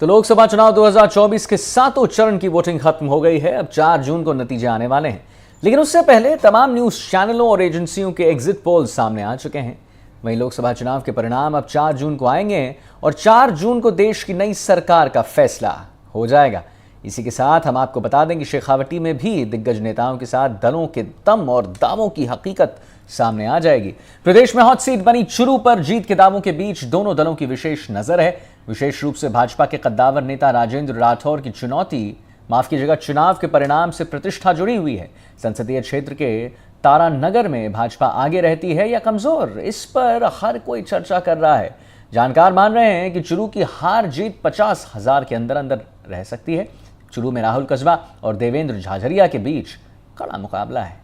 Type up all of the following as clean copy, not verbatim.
तो लोकसभा चुनाव 2024 के सातों चरण की वोटिंग खत्म हो गई है। अब 4 जून को नतीजे आने वाले हैं, लेकिन उससे पहले तमाम न्यूज चैनलों और एजेंसियों के एग्जिट पोल सामने आ चुके हैं। वहीं लोकसभा चुनाव के परिणाम अब 4 जून को आएंगे और 4 जून को देश की नई सरकार का फैसला हो जाएगा। इसी के साथ हम आपको बता दें कि शेखावटी में भी दिग्गज नेताओं के साथ दलों के दम और दावों की हकीकत सामने आ जाएगी। प्रदेश में हॉट सीट बनी चुरू पर जीत के दावों के बीच दोनों दलों की विशेष नजर है। विशेष रूप से भाजपा के कद्दावर नेता राजेंद्र राठौर की चुनाव के परिणाम से प्रतिष्ठा जुड़ी हुई है। संसदीय क्षेत्र के तारानगर में भाजपा आगे रहती है या कमजोर, इस पर हर कोई चर्चा कर रहा है। जानकार मान रहे हैं कि चुरू की हार जीत 50,000 के अंदर अंदर रह सकती है। चुरू में राहुल कस्बा और देवेंद्र झाझरिया के बीच कड़ा मुकाबला है।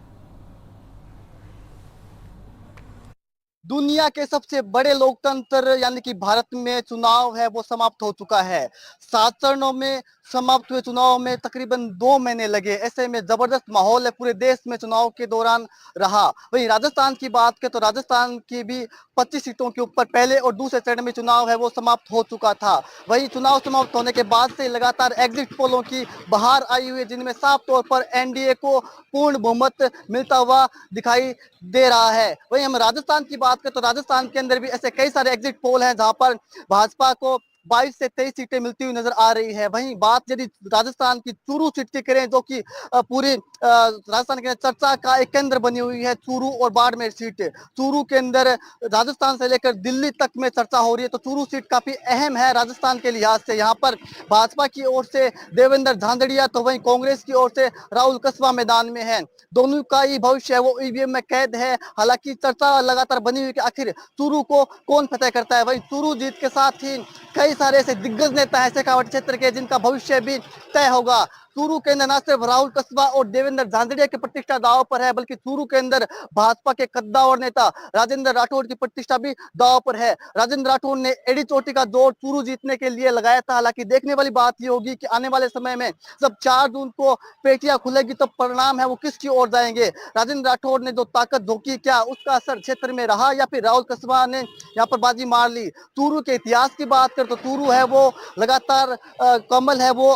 दुनिया के सबसे बड़े लोकतंत्र यानी कि भारत में चुनाव है वो समाप्त हो चुका है। 7 चरणों में समाप्त हुए चुनाव में तकरीबन 2 महीने लगे। ऐसे में जबरदस्त माहौल है पूरे देश में चुनाव के दौरान रहा। वहीं राजस्थान की बात करें तो राजस्थान की भी 25 सीटों के ऊपर पहले और दूसरे चरण में चुनाव है वो समाप्त हो चुका था। वहीं चुनाव समाप्त होने के बाद से लगातार एग्जिट पोलों की बहार आई हुई है, जिनमें साफ तौर पर एनडीए को पूर्ण बहुमत मिलता हुआ दिखाई दे रहा है। वहीं हम राजस्थान की बात करें तो राजस्थान के अंदर भी ऐसे कई सारे एग्जिट पोल हैं जहां पर भाजपा को 22 से 23 सीटें मिलती हुई नजर आ रही है। वहीं बात यदि राजस्थान की चूरू सीट की करें, जो कि पूरी राजस्थान के चर्चा का एक केंद्र बनी हुई है, चूरू और बाड़मेर सीट। चूरू के अंदर राजस्थान से लेकर दिल्ली तक में चर्चा हो रही है, तो चूरू सीट काफी अहम है राजस्थान के लिहाज से। यहाँ पर भाजपा की ओर से देवेंद्र झांझड़िया तो वहीं कांग्रेस की ओर से राहुल कस्बा मैदान में है। दोनों का ही भविष्य है वो ईवीएम में कैद है। हालांकि चर्चा लगातार बनी हुई कि आखिर चूरू को कौन फतेह करता है। वहीं चूरू जीत के साथ ही कई सारे ऐसे दिग्गज नेता हैं शेखावटी क्षेत्र के जिनका भविष्य भी तय होगा। चूरू के अंदर न सिर्फ राहुल कस्बा और देवेंद्र झांझड़िया की प्रतिष्ठा दांव पर है, बल्कि चूरू के अंदर भाजपा के कद्दावर नेता राजेंद्र राठौड़ की प्रतिष्ठा भी दांव पर है। राजेंद्र राठौड़ ने एड़ी चोटी का दौर चूरू जीतने के लिए लगाया था। हालांकि देखने वाली बात यह होगी कि आने वाले समय में जब 4 जून को पेटियां खुलेगी तो परिणाम है वो किसकी ओर जाएंगे। राजेंद्र राठौड़ ने जो ताकत झोंकी, क्या उसका असर क्षेत्र में रहा या फिर राहुल कस्बा ने यहाँ पर बाजी मार ली। चूरू के इतिहास की बात करें तो चूरू है वो लगातार कमल है वो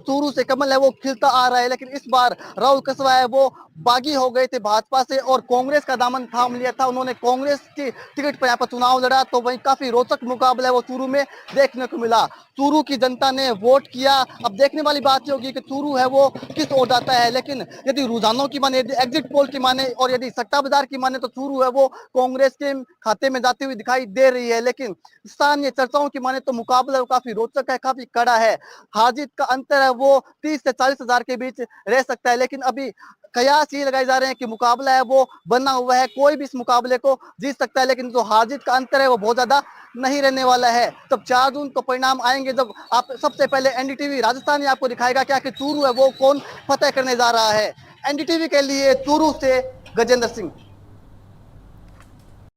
चूरू से कमल है वो खिलता आ रहा है, लेकिन इस बार राहुल कस्बा है वो बागी हो गए थे भाजपा से और कांग्रेस का दामन थाम लिया था। उन्होंने कांग्रेस की टिकट पर यहाँ पर चुनाव लड़ा, तो वहीं काफी रोचक मुकाबला है वो चूरू में देखने को मिला। चूरू की जनता ने वोट किया। अब देखने वाली बात होगी कि चूरू है वो किस ओर जाता है, लेकिन यदि रुझानों की माने, यदि एग्जिट पोल की माने और यदि सट्टा बाजार की माने तो चूरू है वो कांग्रेस के खाते में जाती हुई दिखाई दे रही है। लेकिन स्थानीय चर्चाओं की माने तो मुकाबला काफी रोचक है, काफी कड़ा है। हार जीत का अंतर है वो 30 से 40 हजार के बीच रह सकता है, लेकिन अभी कयास ये लगाए जा रहे हैं कि मुकाबला है वो बना हुआ है, कोई भी इस मुकाबले को जीत सकता है, लेकिन जो हार जीत का अंतर है वो बहुत ज्यादा नहीं रहने वाला है। तब 4 जून को परिणाम आएंगे जब आप सबसे पहले एनडीटीवी राजस्थान आपको दिखाएगा क्या कि चूरू है वो कौन फतेह करने जा रहा है। एनडीटीवी के लिए चूरू से गजेंद्र सिंह।